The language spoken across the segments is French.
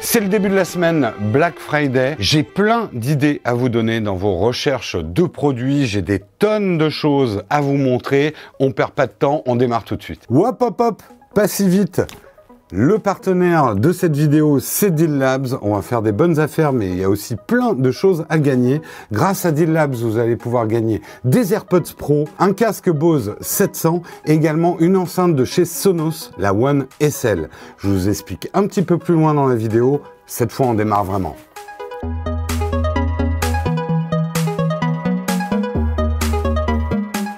C'est le début de la semaine Black Friday. J'ai plein d'idées à vous donner dans vos recherches de produits. J'ai des tonnes de choses à vous montrer. On perd pas de temps, on démarre tout de suite. Hop hop hop, pas si vite. Le partenaire de cette vidéo, c'est Deal Labs. On va faire des bonnes affaires, mais il y a aussi plein de choses à gagner. Grâce à Deal Labs, vous allez pouvoir gagner des AirPods Pro, un casque Bose 700 et également une enceinte de chez Sonos, la One SL. Je vous explique un petit peu plus loin dans la vidéo. Cette fois, on démarre vraiment.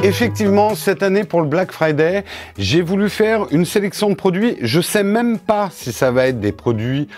Effectivement, cette année pour le Black Friday, j'ai voulu faire une sélection de produits. Je sais même pas si ça va être des produits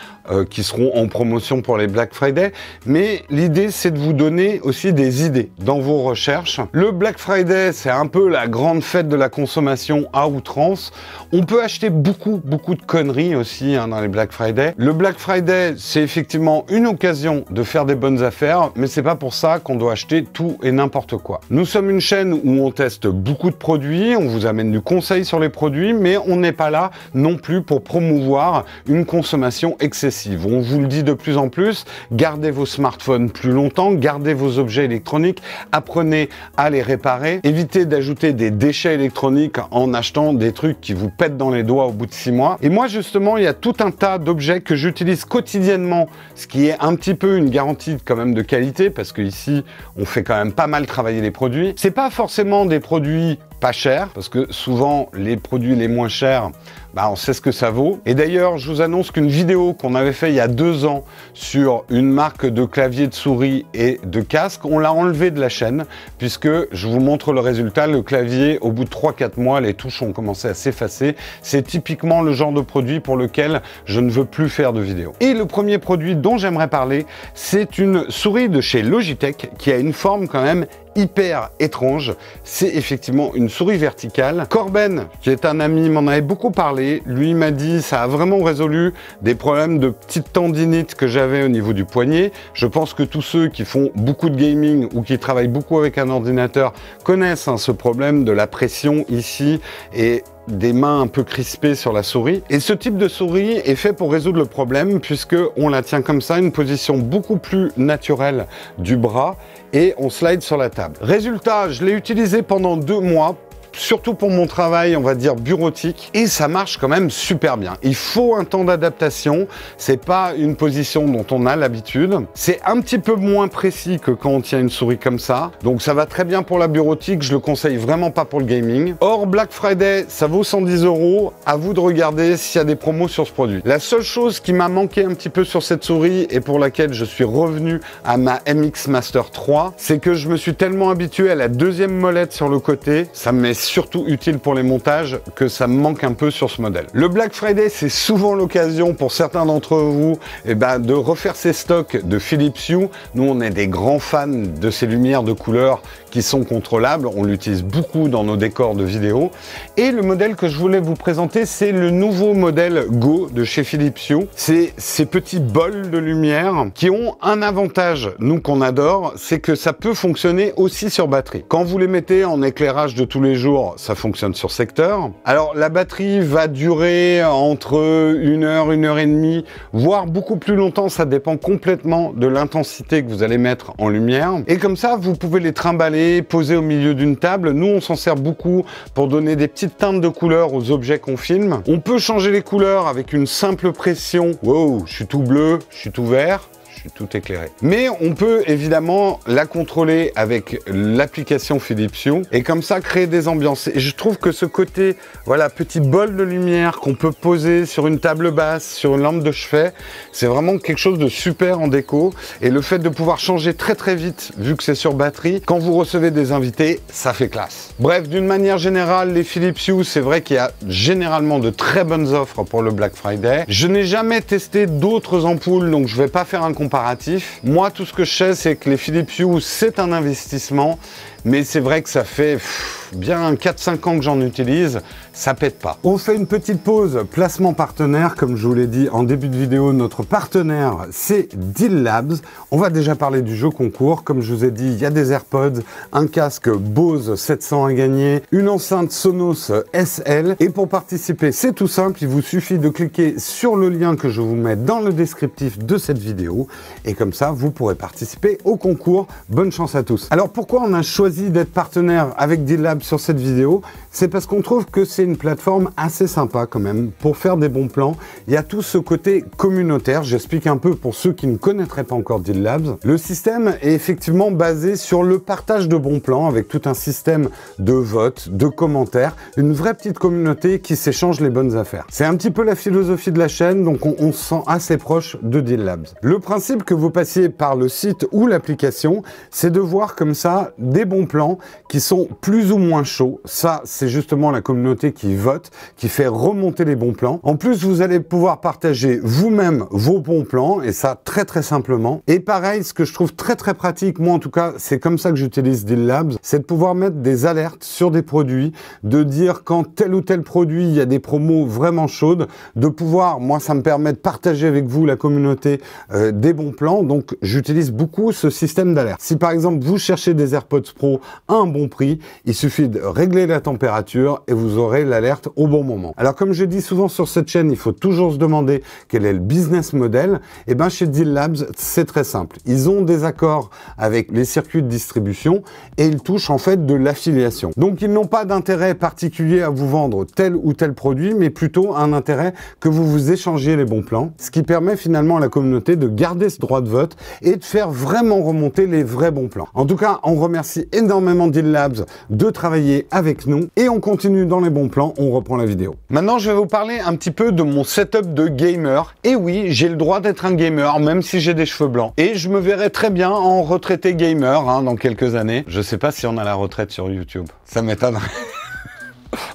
qui seront en promotion pour les Black Friday, mais l'idée c'est de vous donner aussi des idées dans vos recherches. Le Black Friday, c'est un peu la grande fête de la consommation à outrance. On peut acheter beaucoup de conneries aussi dans les Black Friday. Le Black Friday, c'est effectivement une occasion de faire des bonnes affaires, mais c'est pas pour ça qu'on doit acheter tout et n'importe quoi. Nous sommes une chaîne où on teste beaucoup de produits, on vous amène du conseil sur les produits, mais on n'est pas là non plus pour promouvoir une consommation excessive. On vous le dit de plus en plus, gardez vos smartphones plus longtemps, gardez vos objets électroniques, apprenez à les réparer, évitez d'ajouter des déchets électroniques en achetant des trucs qui vous pètent dans les doigts au bout de 6 mois. Et moi justement, il y a tout un tas d'objets que j'utilise quotidiennement, ce qui est un petit peu une garantie quand même de qualité, parce que ici, on fait quand même pas mal travailler les produits. C'est pas forcément des produits pas chers, parce que souvent les produits les moins chers, on sait ce que ça vaut. Et d'ailleurs, je vous annonce qu'une vidéo qu'on avait fait il y a 2 ans sur une marque de clavier de souris et de casque, on l'a enlevé de la chaîne, puisque je vous montre le résultat. Le clavier, au bout de 3-4 mois, les touches ont commencé à s'effacer. C'est typiquement le genre de produit pour lequel je ne veux plus faire de vidéo. Et le premier produit dont j'aimerais parler, c'est une souris de chez Logitech qui a une forme quand même hyper étrange. C'est effectivement une souris verticale. Corben, qui est un ami, m'en avait beaucoup parlé. Lui m'a dit ça a vraiment résolu des problèmes de petite tendinite que j'avais au niveau du poignet. Je pense que tous ceux qui font beaucoup de gaming ou qui travaillent beaucoup avec un ordinateur connaissent ce problème de la pression ici et des mains un peu crispées sur la souris. Et ce type de souris est fait pour résoudre le problème, puisque on la tient comme ça, une position beaucoup plus naturelle du bras, et on slide sur la table. Résultat, je l'ai utilisé pendant 2 mois, surtout pour mon travail, on va dire bureautique, et ça marche quand même super bien. Il faut un temps d'adaptation, c'est pas une position dont on a l'habitude. C'est un petit peu moins précis que quand on tient une souris comme ça, donc ça va très bien pour la bureautique, je le conseille vraiment pas pour le gaming. Or, Black Friday, ça vaut 110 €, à vous de regarder s'il y a des promos sur ce produit. La seule chose qui m'a manqué un petit peu sur cette souris, et pour laquelle je suis revenu à ma MX Master 3, c'est que je me suis tellement habitué à la deuxième molette sur le côté, ça me met surtout utile pour les montages, que ça me manque un peu sur ce modèle. Le Black Friday, c'est souvent l'occasion pour certains d'entre vous de refaire ses stocks de Philips Hue. Nous, on est des grands fans de ces lumières de couleur qui sont contrôlables. On l'utilise beaucoup dans nos décors de vidéos. Et le modèle que je voulais vous présenter, c'est le nouveau modèle Go de chez Philips Hue. C'est ces petits bols de lumière qui ont un avantage, nous qu'on adore, c'est que ça peut fonctionner aussi sur batterie. Quand vous les mettez en éclairage de tous les jours, ça fonctionne sur secteur. Alors la batterie va durer entre 1 heure, 1 heure et demie, voire beaucoup plus longtemps, ça dépend complètement de l'intensité que vous allez mettre en lumière. Et comme ça, vous pouvez les trimballer, poser au milieu d'une table. Nous, on s'en sert beaucoup pour donner des petites teintes de couleurs aux objets qu'on filme. On peut changer les couleurs avec une simple pression. Wow, je suis tout bleu, je suis tout vert. Je suis tout éclairé. Mais on peut évidemment la contrôler avec l'application Philips Hue et comme ça créer des ambiances. Et je trouve que ce côté, voilà, petit bol de lumière qu'on peut poser sur une table basse, sur une lampe de chevet, c'est vraiment quelque chose de super en déco. Et le fait de pouvoir changer très vite, vu que c'est sur batterie, quand vous recevez des invités, ça fait classe. Bref, d'une manière générale, les Philips Hue, c'est vrai qu'il y a généralement de très bonnes offres pour le Black Friday. Je n'ai jamais testé d'autres ampoules, donc je vais pas faire un comparatif. Moi, tout ce que je sais, c'est que les Philips Hue, c'est un investissement, mais c'est vrai que ça fait bien 4-5 ans que j'en utilise, ça pète pas. On fait une petite pause, placement partenaire, comme je vous l'ai dit en début de vidéo, notre partenaire c'est Deal Labs. On va déjà parler du jeu concours, comme je vous ai dit, il y a des AirPods, un casque Bose 700 à gagner, une enceinte Sonos SL, et pour participer c'est tout simple, il vous suffit de cliquer sur le lien que je vous mets dans le descriptif de cette vidéo, et comme ça vous pourrez participer au concours. Bonne chance à tous. Alors pourquoi on a choisi d'être partenaire avec Deal Labs sur cette vidéo? C'est parce qu'on trouve que c'est une plateforme assez sympa quand même pour faire des bons plans. Il y a tout ce côté communautaire. J'explique un peu pour ceux qui ne connaîtraient pas encore Deal Labs. Le système est effectivement basé sur le partage de bons plans avec tout un système de votes, de commentaires, une vraie petite communauté qui s'échange les bonnes affaires. C'est un petit peu la philosophie de la chaîne, donc on se sent assez proche de Deal Labs. Le principe, que vous passiez par le site ou l'application, c'est de voir comme ça des bons plans qui sont plus ou moins chauds. Ça, c'est justement la communauté qui vote, qui fait remonter les bons plans. En plus, vous allez pouvoir partager vous-même vos bons plans, et ça très simplement. Et pareil, ce que je trouve très pratique, moi en tout cas, c'est comme ça que j'utilise Deal Labs, c'est de pouvoir mettre des alertes sur des produits, de dire quand tel ou tel produit, il y a des promos vraiment chaudes, de pouvoir, moi ça me permet de partager avec vous, la communauté, des bons plans. Donc j'utilise beaucoup ce système d'alerte. Si par exemple vous cherchez des AirPods Pro à un bon prix, il suffit de régler la température et vous aurez l'alerte au bon moment. Alors comme je dis souvent sur cette chaîne, il faut toujours se demander quel est le business model. Et bien chez Deal Labs, c'est très simple. Ils ont des accords avec les circuits de distribution et ils touchent en fait de l'affiliation. Donc ils n'ont pas d'intérêt particulier à vous vendre tel ou tel produit, mais plutôt un intérêt que vous vous échangiez les bons plans, ce qui permet finalement à la communauté de garder ce droit de vote et de faire vraiment remonter les vrais bons plans. En tout cas, on remercie énormément Deal Labs de travailler avec nous et on continue dans les bons plans, on reprend la vidéo. Maintenant, je vais vous parler un petit peu de mon setup de gamer. Et oui, j'ai le droit d'être un gamer, même si j'ai des cheveux blancs. Et je me verrai très bien en retraité gamer dans quelques années. Je sais pas si on a la retraite sur YouTube. Ça m'étonnerait.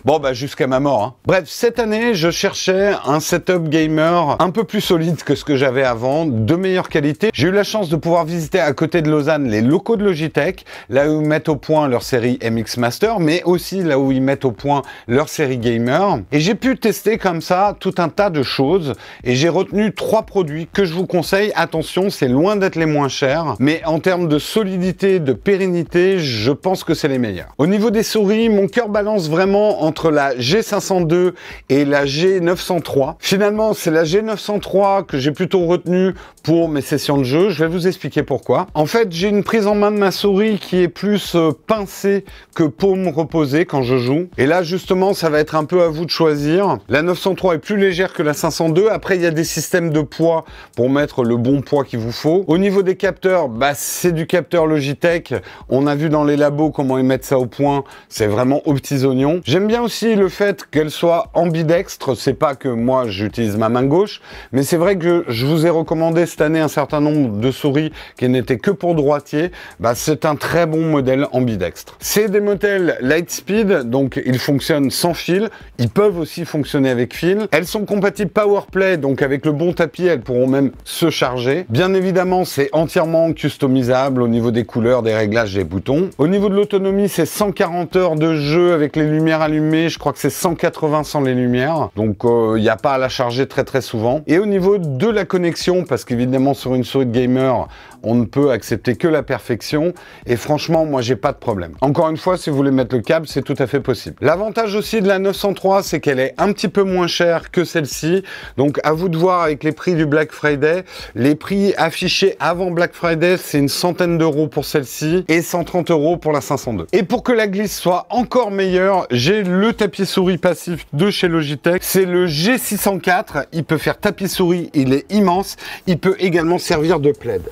Bon, bah jusqu'à ma mort. Bref, cette année, je cherchais un setup gamer un peu plus solide que ce que j'avais avant, de meilleure qualité. J'ai eu la chance de pouvoir visiter à côté de Lausanne les locaux de Logitech, là où ils mettent au point leur série MX Master, mais aussi là où ils mettent au point leur série Gamer. Et j'ai pu tester comme ça tout un tas de choses, et j'ai retenu 3 produits que je vous conseille. Attention, c'est loin d'être les moins chers, mais en termes de solidité, de pérennité, je pense que c'est les meilleurs. Au niveau des souris, mon cœur balance vraiment entre la G502 et la G903. Finalement, c'est la G903 que j'ai plutôt retenue pour mes sessions de jeu. Je vais vous expliquer pourquoi. En fait, j'ai une prise en main de ma souris qui est plus pincée que paume reposée quand je joue. Et là, justement, ça va être un peu à vous de choisir. La 903 est plus légère que la 502. Après, il y a des systèmes de poids pour mettre le bon poids qu'il vous faut. Au niveau des capteurs, bah, c'est du capteur Logitech. On a vu dans les labos comment ils mettent ça au point. C'est vraiment aux petits oignons. J'aime bien aussi le fait qu'elle soit ambidextre. C'est pas que moi j'utilise ma main gauche, mais c'est vrai que je vous ai recommandé cette année un certain nombre de souris qui n'étaient que pour droitier. Bah, c'est un très bon modèle ambidextre. C'est des modèles Lightspeed, donc ils fonctionnent sans fil. Ils peuvent aussi fonctionner avec fil. Elles sont compatibles PowerPlay, donc avec le bon tapis, elles pourront même se charger. Bien évidemment, c'est entièrement customisable au niveau des couleurs, des réglages, des boutons. Au niveau de l'autonomie, c'est 140 heures de jeu avec les lumières allumées. Je crois que c'est 180 sans les lumières. Donc, il n'y a pas à la charger très souvent. Et au niveau de la connexion, parce qu'évidemment, sur une souris de gamer, on ne peut accepter que la perfection. Et franchement, moi, j'ai pas de problème. Encore une fois, si vous voulez mettre le câble, c'est tout à fait possible. L'avantage aussi de la 903, c'est qu'elle est un petit peu moins chère que celle-ci. Donc, à vous de voir avec les prix du Black Friday. Les prix affichés avant Black Friday, c'est une centaine d'euros pour celle-ci et 130 € pour la 502. Et pour que la glisse soit encore meilleure, j'ai le tapis souris passif de chez Logitech. C'est le G604. Il peut faire tapis souris, il est immense. Il peut également servir de plaid.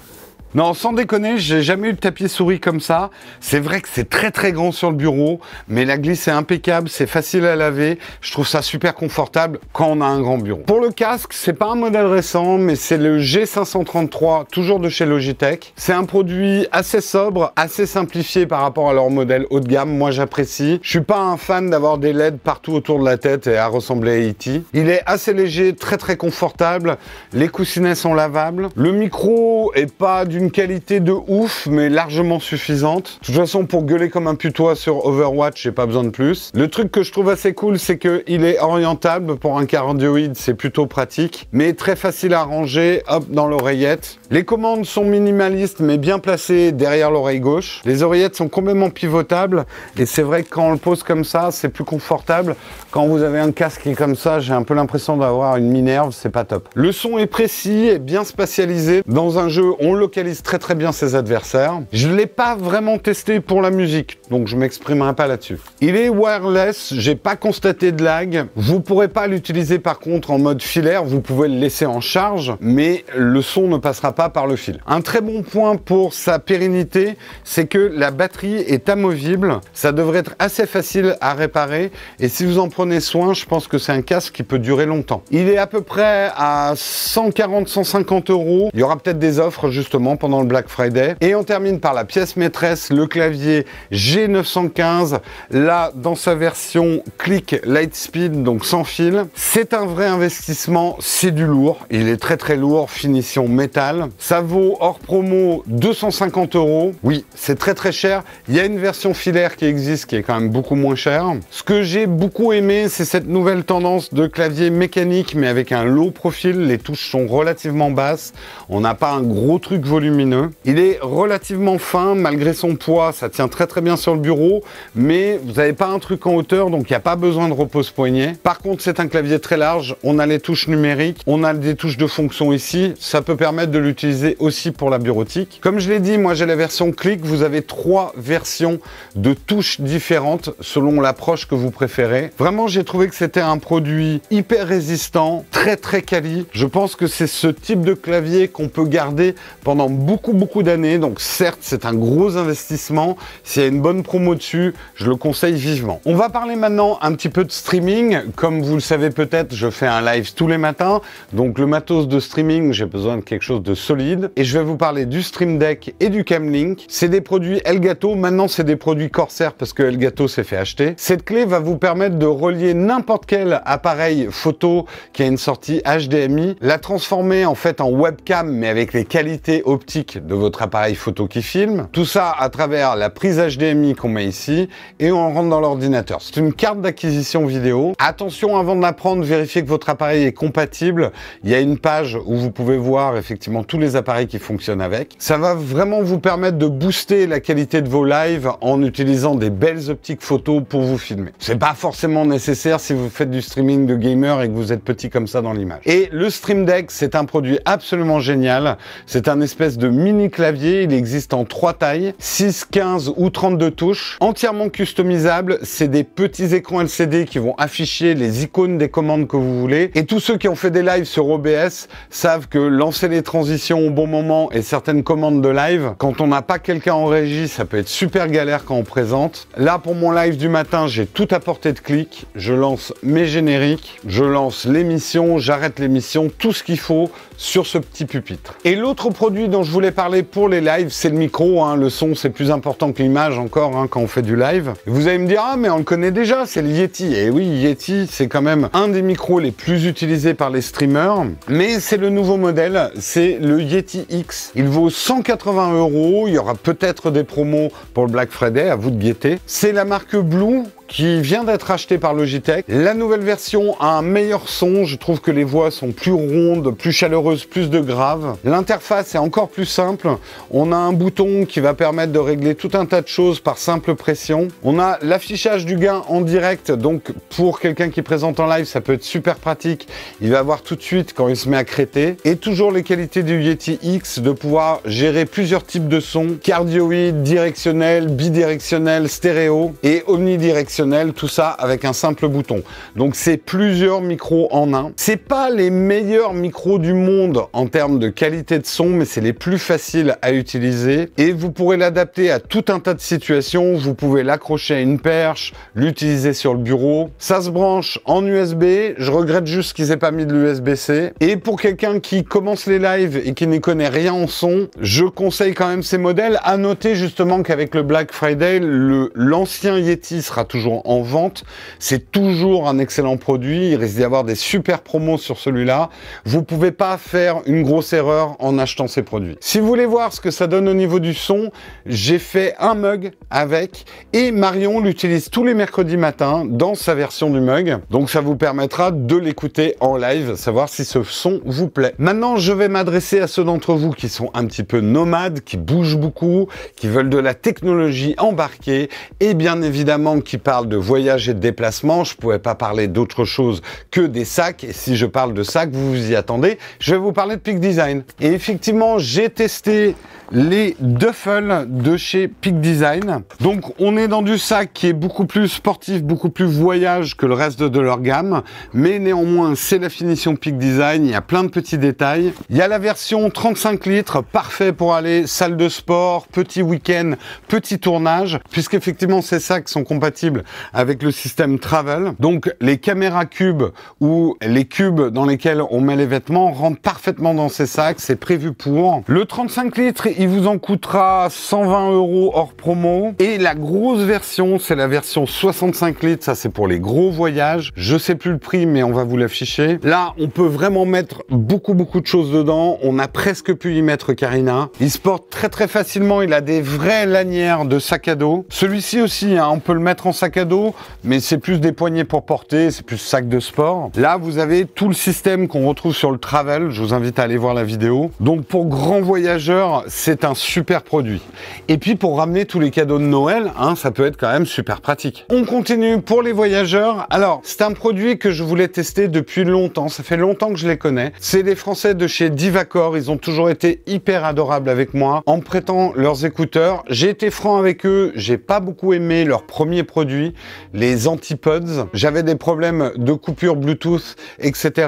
Non, sans déconner, j'ai jamais eu de tapis souris comme ça. C'est vrai que c'est très grand sur le bureau, mais la glisse est impeccable, c'est facile à laver. Je trouve ça super confortable quand on a un grand bureau. Pour le casque, c'est pas un modèle récent, mais c'est le G533, toujours de chez Logitech. C'est un produit assez sobre, assez simplifié par rapport à leur modèle haut de gamme. Moi, j'apprécie. Je suis pas un fan d'avoir des LED partout autour de la tête et à ressembler à E.T. Il est assez léger, très confortable. Les coussinets sont lavables. Le micro est pas du d'une qualité de ouf, mais largement suffisante. De toute façon, pour gueuler comme un putois sur Overwatch, j'ai pas besoin de plus. Le truc que je trouve assez cool, c'est qu'il est orientable. Pour un cardioïde, c'est plutôt pratique, mais très facile à ranger, hop, dans l'oreillette. Les commandes sont minimalistes, mais bien placées derrière l'oreille gauche. Les oreillettes sont complètement pivotables, et c'est vrai que quand on le pose comme ça, c'est plus confortable. Quand vous avez un casque qui est comme ça, j'ai un peu l'impression d'avoir une Minerve, c'est pas top. Le son est précis et bien spatialisé. Dans un jeu, on localise très très bien ses adversaires. Je ne l'ai pas vraiment testé pour la musique, donc je m'exprimerai pas là-dessus. Il est wireless, j'ai pas constaté de lag. Vous pourrez pas l'utiliser par contre en mode filaire, vous pouvez le laisser en charge, mais le son ne passera pas par le fil. Un très bon point pour sa pérennité, c'est que la batterie est amovible. Ça devrait être assez facile à réparer, et si vous en prenez soin, je pense que c'est un casque qui peut durer longtemps. Il est à peu près à 140-150 €. Il y aura peut-être des offres justement pendant le Black Friday. Et on termine par la pièce maîtresse, le clavier G915. Là, dans sa version Click Lightspeed, donc sans fil. C'est un vrai investissement, c'est du lourd. Il est très très lourd, finition métal. Ça vaut hors promo 250 €. Oui, c'est très très cher. Il y a une version filaire qui existe qui est quand même beaucoup moins chère. Ce que j'ai beaucoup aimé, c'est cette nouvelle tendance de clavier mécanique mais avec un low profil. Les touches sont relativement basses. On n'a pas un gros truc volumineux. Il est relativement fin malgré son poids. Ça tient très très bien sur le bureau, mais vous n'avez pas un truc en hauteur, donc il n'y a pas besoin de repose-poignet. Par contre, c'est un clavier très large. On a les touches numériques, on a des touches de fonction ici. Ça peut permettre de l'utiliser aussi pour la bureautique. Comme je l'ai dit, moi j'ai la version Click. Vous avez 3 versions de touches différentes selon l'approche que vous préférez. Vraiment, j'ai trouvé que c'était un produit hyper résistant, très très quali. Je pense que c'est ce type de clavier qu'on peut garder pendant beaucoup d'années. Donc certes, c'est un gros investissement. S'il y a une bonne promo dessus, je le conseille vivement. On va parler maintenant un petit peu de streaming. Comme vous le savez peut-être, je fais un live tous les matins. Donc le matos de streaming, j'ai besoin de quelque chose de solide. Et je vais vous parler du Stream Deck et du Camlink. C'est des produits Elgato. Maintenant, c'est des produits Corsair parce que Elgato s'est fait acheter. Cette clé va vous permettre de relier n'importe quel appareil photo qui a une sortie HDMI, la transformer en fait en webcam mais avec les qualités optiques de votre appareil photo qui filme. Tout ça à travers la prise HDMI qu'on met ici et on rentre dans l'ordinateur. C'est une carte d'acquisition vidéo. Attention, avant de la prendre, vérifiez que votre appareil est compatible. Il y a une page où vous pouvez voir effectivement tous les appareils qui fonctionnent avec. Ça va vraiment vous permettre de booster la qualité de vos lives en utilisant des belles optiques photo pour vous filmer. C'est pas forcément nécessaire si vous faites du streaming de gamer et que vous êtes petit comme ça dans l'image. Et le Stream Deck, c'est un produit absolument génial. C'est un espèce de mini clavier. Il existe en 3 tailles, 6, 15 ou 32 touches, entièrement customisable. C'est des petits écrans LCD qui vont afficher les icônes des commandes que vous voulez. Et tous ceux qui ont fait des lives sur OBS savent que lancer les transitions au bon moment et certaines commandes de live, quand on n'a pas quelqu'un en régie, ça peut être super galère quand on présente. Là, pour mon live du matin, j'ai tout à portée de clic. Je lance mes génériques, je lance l'émission, j'arrête l'émission, tout ce qu'il faut sur ce petit pupitre. Et l'autre produit dont je voulais parler pour les lives, c'est le micro. Le son, c'est plus important que l'image encore quand on fait du live. Et vous allez me dire, ah mais on le connaît déjà, c'est le Yeti. Et oui, Yeti, c'est quand même un des micros les plus utilisés par les streamers. Mais c'est le nouveau modèle, c'est le Yeti X. Il vaut 180 €. Il y aura peut-être des promos pour le Black Friday, à vous de guetter. C'est la marque Blue qui vient d'être acheté par Logitech. La nouvelle version a un meilleur son. Je trouve que les voix sont plus rondes, plus chaleureuses, plus de graves. L'interface est encore plus simple. On a un bouton qui va permettre de régler tout un tas de choses par simple pression. On a l'affichage du gain en direct. Donc, pour quelqu'un qui présente en live, ça peut être super pratique. Il va voir tout de suite quand il se met à crêter. Et toujours les qualités du Yeti X de pouvoir gérer plusieurs types de sons. Cardioïde, directionnel, bidirectionnel, stéréo et omnidirectionnel. Tout ça avec un simple bouton. Donc c'est plusieurs micros en un. C'est pas les meilleurs micros du monde en termes de qualité de son, mais c'est les plus faciles à utiliser et vous pourrez l'adapter à tout un tas de situations. Vous pouvez l'accrocher à une perche, l'utiliser sur le bureau. Ça se branche en USB. Je regrette juste qu'ils aient pas mis de l'USB-C. Et pour quelqu'un qui commence les lives et qui n'y connaît rien en son, je conseille quand même ces modèles. À noter justement qu'avec le Black Friday, l'ancien Yeti sera toujours toujours en vente. C'est toujours un excellent produit. Il risque d'y avoir des super promos sur celui-là. Vous pouvez pas faire une grosse erreur en achetant ces produits. Si vous voulez voir ce que ça donne au niveau du son, j'ai fait un mug avec et Marion l'utilise tous les mercredis matins dans sa version du mug. Donc ça vous permettra de l'écouter en live, savoir si ce son vous plaît. Maintenant, je vais m'adresser à ceux d'entre vous qui sont un petit peu nomades, qui bougent beaucoup, qui veulent de la technologie embarquée et bien évidemment qui parlent de voyage et de déplacement. Je ne pouvais pas parler d'autre chose que des sacs. Et si je parle de sacs, vous vous y attendez, je vais vous parler de Peak Design. Et effectivement, j'ai testé les duffels de chez Peak Design. Donc on est dans du sac qui est beaucoup plus sportif, beaucoup plus voyage que le reste de leur gamme, mais néanmoins c'est la finition Peak Design, il y a plein de petits détails. Il y a la version 35 litres, parfait pour aller salle de sport, petit week-end, petit tournage, puisqu'effectivement ces sacs sont compatibles avec le système Travel. Donc les caméras cubes ou les cubes dans lesquels on met les vêtements rentrent parfaitement dans ces sacs, c'est prévu pour. Le 35 litres, il vous en coûtera 120 € hors promo. Et la grosse version, c'est la version 65 litres. Ça, c'est pour les gros voyages. Je sais plus le prix, mais on va vous l'afficher. Là, on peut vraiment mettre beaucoup de choses dedans. On a presque pu y mettre Karina. Il se porte très facilement. Il a des vraies lanières de sac à dos. Celui-ci aussi, hein, on peut le mettre en sac à dos, mais c'est plus des poignées pour porter. C'est plus sac de sport. Là, vous avez tout le système qu'on retrouve sur le Travel. Je vous invite à aller voir la vidéo. Donc, pour grands voyageurs, c'est un super produit. Et puis pour ramener tous les cadeaux de Noël, hein, ça peut être quand même super pratique. On continue pour les voyageurs. Alors, c'est un produit que je voulais tester depuis longtemps. Ça fait longtemps que je les connais. C'est des Français de chez Divacor. Ils ont toujours été hyper adorables avec moi en me prêtant leurs écouteurs. J'ai été franc avec eux. J'ai pas beaucoup aimé leur premier produit, les Antipods. J'avais des problèmes de coupure Bluetooth, etc.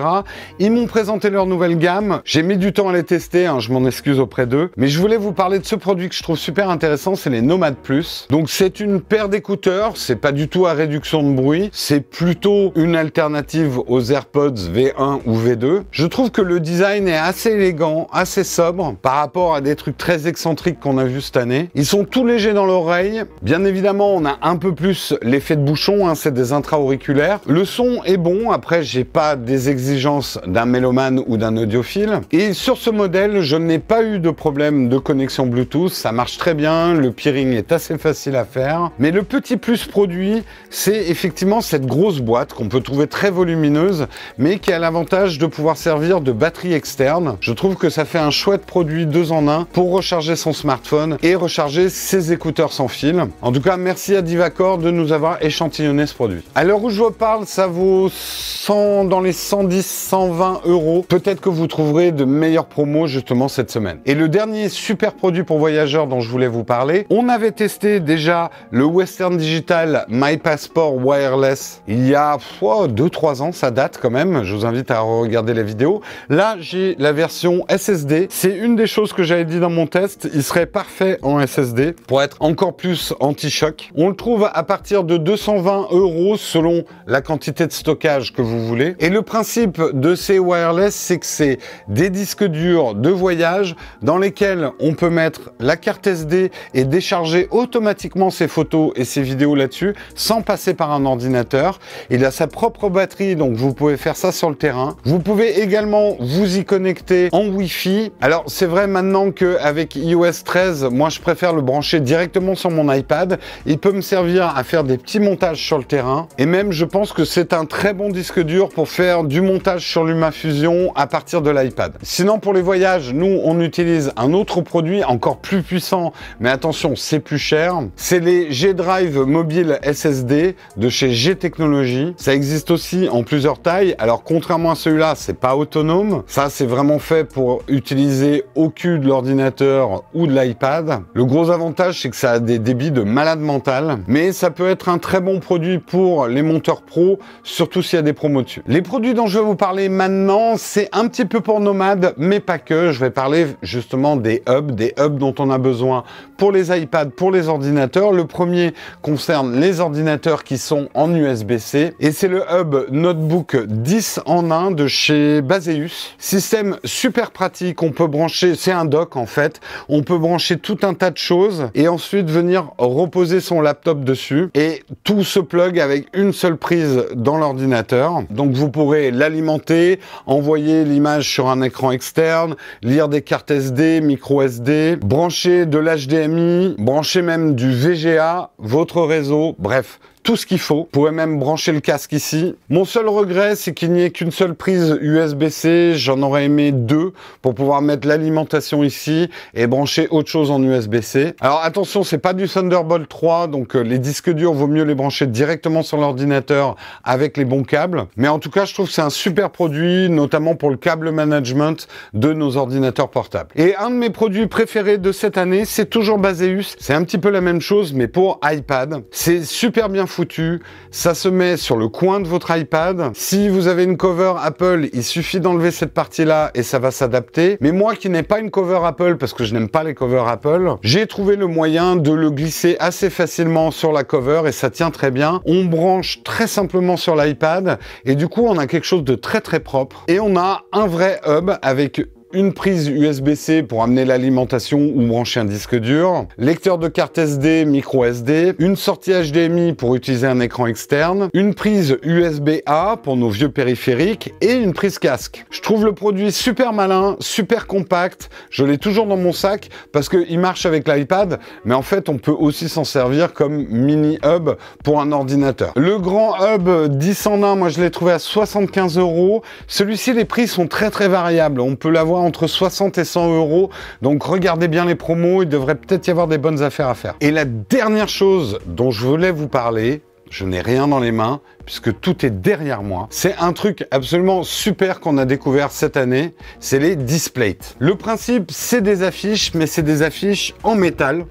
Ils m'ont présenté leur nouvelle gamme. J'ai mis du temps à les tester, hein, je m'en excuse auprès d'eux. Mais je voulais vous parler de ce produit que je trouve super intéressant, c'est les Nomad Plus. Donc c'est une paire d'écouteurs, c'est pas du tout à réduction de bruit, c'est plutôt une alternative aux AirPods V1 ou V2. Je trouve que le design est assez élégant, assez sobre par rapport à des trucs très excentriques qu'on a vu cette année. Ils sont tout légers dans l'oreille. Bien évidemment, on a un peu plus l'effet de bouchon, hein, c'est des intra-auriculaires. Le son est bon, après j'ai pas des exigences d'un mélomane ou d'un audiophile. Et sur ce modèle, je n'ai pas eu de problème de connexion Bluetooth, ça marche très bien, le peering est assez facile à faire. Mais le petit plus produit, c'est effectivement cette grosse boîte qu'on peut trouver très volumineuse, mais qui a l'avantage de pouvoir servir de batterie externe. Je trouve que ça fait un chouette produit 2 en 1 pour recharger son smartphone et recharger ses écouteurs sans fil. En tout cas, merci à Divacor de nous avoir échantillonné ce produit. À l'heure où je vous parle, ça vaut 100, dans les 110, 120 €. Peut-être que vous trouverez de meilleures promos justement cette semaine. Et le dernier super produit pour voyageurs dont je voulais vous parler, on avait testé déjà le Western Digital My Passport Wireless il y a 2-3 ans, ça date quand même, je vous invite à regarder la vidéo. Là, j'ai la version SSD, c'est une des choses que j'avais dit dans mon test, il serait parfait en SSD pour être encore plus anti-choc. On le trouve à partir de 220 € selon la quantité de stockage que vous voulez. Et le principe de ces wireless, c'est que c'est des disques durs de voyage dans lesquels on peut mettre la carte SD et décharger automatiquement ses photos et ses vidéos là-dessus sans passer par un ordinateur. Il a sa propre batterie, donc vous pouvez faire ça sur le terrain. Vous pouvez également vous y connecter en Wi-Fi. Alors c'est vrai maintenant qu'avec iOS 13, moi je préfère le brancher directement sur mon iPad. Il peut me servir à faire des petits montages sur le terrain. Et même je pense que c'est un très bon disque dur pour faire du montage sur LumaFusion à partir de l'iPad. Sinon pour les voyages, nous on utilise un autre produit encore plus puissant, mais attention, c'est plus cher. C'est les G-Drive Mobile SSD de chez G-Technologies. Ça existe aussi en plusieurs tailles. Alors contrairement à celui-là, c'est pas autonome. Ça, c'est vraiment fait pour utiliser au cul de l'ordinateur ou de l'iPad. Le gros avantage, c'est que ça a des débits de malade mental, mais ça peut être un très bon produit pour les monteurs pro, surtout s'il y a des promos dessus. Les produits dont je vais vous parler maintenant, c'est un petit peu pour nomades, mais pas que. Je vais parler justement des hubs dont on a besoin pour les iPads, pour les ordinateurs. Le premier concerne les ordinateurs qui sont en USB-C et c'est le hub Notebook 10 en 1 de chez Baseus. Système super pratique, on peut brancher, c'est un dock en fait, on peut brancher tout un tas de choses et ensuite venir reposer son laptop dessus. Et et tout se plug avec une seule prise dans l'ordinateur. Donc vous pourrez l'alimenter, envoyer l'image sur un écran externe, lire des cartes SD, micro SD, brancher de l'HDMI, brancher même du VGA, votre réseau, bref. Tout ce qu'il faut. Vous pourrez même brancher le casque ici. Mon seul regret, c'est qu'il n'y ait qu'une seule prise USB-C. J'en aurais aimé 2 pour pouvoir mettre l'alimentation ici et brancher autre chose en USB-C. Alors attention, c'est pas du Thunderbolt 3, donc les disques durs, vaut mieux les brancher directement sur l'ordinateur avec les bons câbles. Mais en tout cas, je trouve que c'est un super produit, notamment pour le câble management de nos ordinateurs portables. Et un de mes produits préférés de cette année, c'est toujours Baseus. C'est un petit peu la même chose, mais pour iPad. C'est super bien foutu, ça se met sur le coin de votre iPad. Si vous avez une cover Apple, il suffit d'enlever cette partie-là et ça va s'adapter. Mais moi qui n'ai pas une cover Apple, parce que je n'aime pas les covers Apple, j'ai trouvé le moyen de le glisser assez facilement sur la cover et ça tient très bien. On branche très simplement sur l'iPad et du coup on a quelque chose de très très propre. Et on a un vrai hub avec une prise USB-C pour amener l'alimentation ou brancher un disque dur, lecteur de carte SD, micro SD, une sortie HDMI pour utiliser un écran externe, une prise USB-A pour nos vieux périphériques et une prise casque. Je trouve le produit super malin, super compact, je l'ai toujours dans mon sac parce qu'il marche avec l'iPad, mais en fait on peut aussi s'en servir comme mini hub pour un ordinateur. Le grand hub 10 en 1, moi je l'ai trouvé à 75 €. Celui-ci, les prix sont très très variables, on peut l'avoir entre 60 et 100 €. Donc regardez bien les promos, il devrait peut-être y avoir des bonnes affaires à faire. Et la dernière chose dont je voulais vous parler, je n'ai rien dans les mains puisque tout est derrière moi. C'est un truc absolument super qu'on a découvert cette année, c'est les Displates. Le principe, c'est des affiches, mais c'est des affiches en métal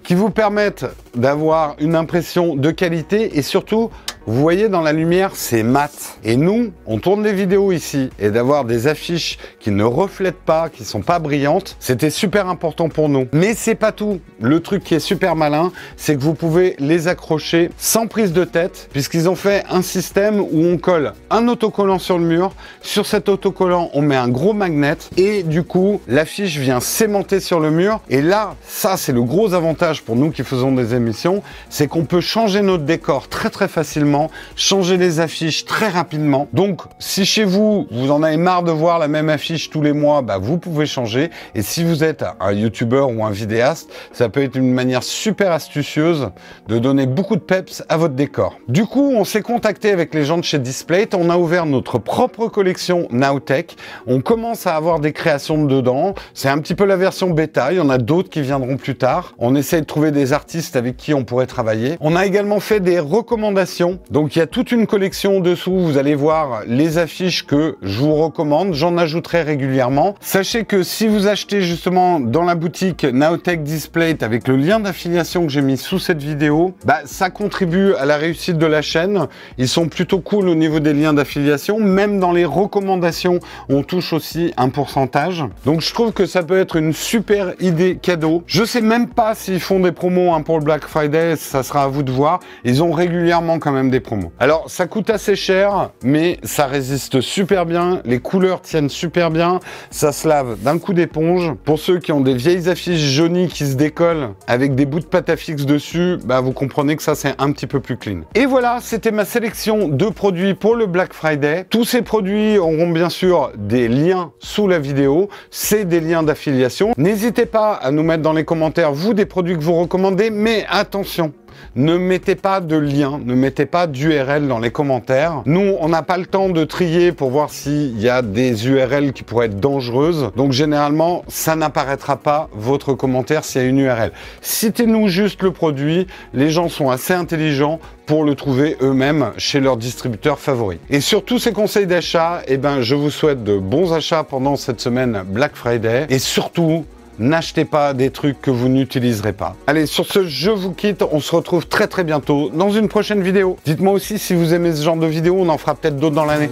qui vous permettent d'avoir une impression de qualité et surtout, vous voyez dans la lumière, c'est mat. Et nous, on tourne des vidéos ici et d'avoir des affiches qui ne reflètent pas, qui sont pas brillantes, c'était super important pour nous. Mais c'est pas tout. Le truc qui est super malin, c'est que vous pouvez les accrocher sans prise de tête, puisqu'ils ont fait un système où on colle un autocollant sur le mur. Sur cet autocollant, on met un gros magnet et du coup, l'affiche vient s'aimanter sur le mur. Et là, ça, c'est le gros avantage pour nous qui faisons des émissions, c'est qu'on peut changer notre décor très très facilement, changer les affiches très rapidement. Donc, si chez vous, vous en avez marre de voir la même affiche tous les mois, bah, vous pouvez changer. Et si vous êtes un youtubeur ou un vidéaste, ça peut être une manière super astucieuse de donner beaucoup de peps à votre décor. Du coup, on s'est contacté avec les gens de chez Displate. On a ouvert notre propre collection Nowtech. On commence à avoir des créations dedans. C'est un petit peu la version bêta. Il y en a d'autres qui viendront plus tard. On essaie de trouver des artistes avec qui on pourrait travailler. On a également fait des recommandations. Donc il y a toute une collection dessous, vous allez voir les affiches que je vous recommande, j'en ajouterai régulièrement. Sachez que si vous achetez justement dans la boutique Nowtech Displate avec le lien d'affiliation que j'ai mis sous cette vidéo, bah, ça contribue à la réussite de la chaîne. Ils sont plutôt cool au niveau des liens d'affiliation, même dans les recommandations, on touche aussi un pourcentage. Donc je trouve que ça peut être une super idée cadeau. Je sais même pas s'ils font des promos pour le Black Friday, ça sera à vous de voir. Ils ont régulièrement quand même des promos. Alors ça coûte assez cher, mais ça résiste super bien, les couleurs tiennent super bien, ça se lave d'un coup d'éponge. Pour ceux qui ont des vieilles affiches jaunies qui se décollent avec des bouts de pâte à fixe dessus, bah vous comprenez que ça c'est un petit peu plus clean. Et voilà, c'était ma sélection de produits pour le Black Friday. Tous ces produits auront bien sûr des liens sous la vidéo, c'est des liens d'affiliation. N'hésitez pas à nous mettre dans les commentaires, vous, des produits que vous recommandez, mais attention, ne mettez pas de lien, ne mettez pas d'URL dans les commentaires. Nous, on n'a pas le temps de trier pour voir s'il y a des URL qui pourraient être dangereuses. Donc, généralement, ça n'apparaîtra pas votre commentaire s'il y a une URL. Citez-nous juste le produit. Les gens sont assez intelligents pour le trouver eux-mêmes chez leur distributeur favori. Et sur tous ces conseils d'achat, eh ben, je vous souhaite de bons achats pendant cette semaine Black Friday. Et surtout, n'achetez pas des trucs que vous n'utiliserez pas. Allez, sur ce, je vous quitte. On se retrouve très très bientôt dans une prochaine vidéo. Dites-moi aussi si vous aimez ce genre de vidéo. On en fera peut-être d'autres dans l'année.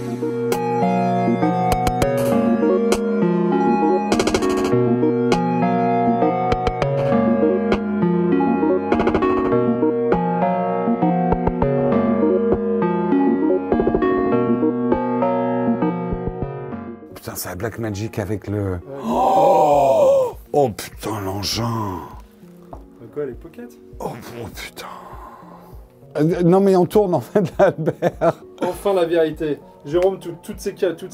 Putain, c'est la Blackmagic avec le... Oh, oh putain, l'engin. quoi, les pockets? Oh putain. Non mais on tourne en fait, Albert. Enfin la vérité. Jérôme, toutes ces...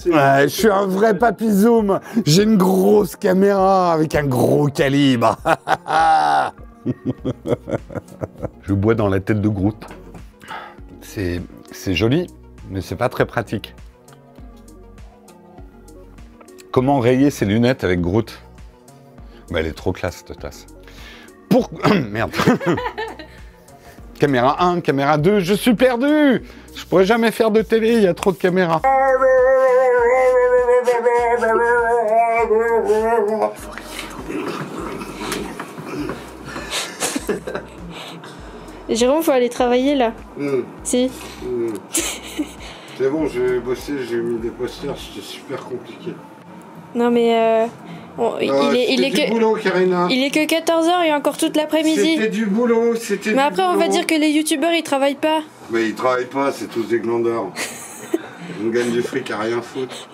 Ouais, je suis un vrai papy zoom. J'ai une grosse caméra avec un gros calibre. Je bois dans la tête de Groot. C'est joli, mais c'est pas très pratique. Comment rayer ses lunettes avec Groot? Bah, elle est trop classe, cette tasse. Pour... Merde. Caméra 1, caméra 2, je suis perdu. Je pourrais jamais faire de télé, il y a trop de caméras. Jérôme, faut aller travailler là. Si. C'est bon, j'ai bossé, j'ai mis des posters, c'était super compliqué. Non mais il est du boulot, Karina. Il est que 14h et encore toute l'après-midi. C'était du boulot, c'était. Mais après, on va dire que les youtubeurs ils travaillent pas. Mais ils travaillent pas, c'est tous des glandeurs. On gagne du fric à rien foutre.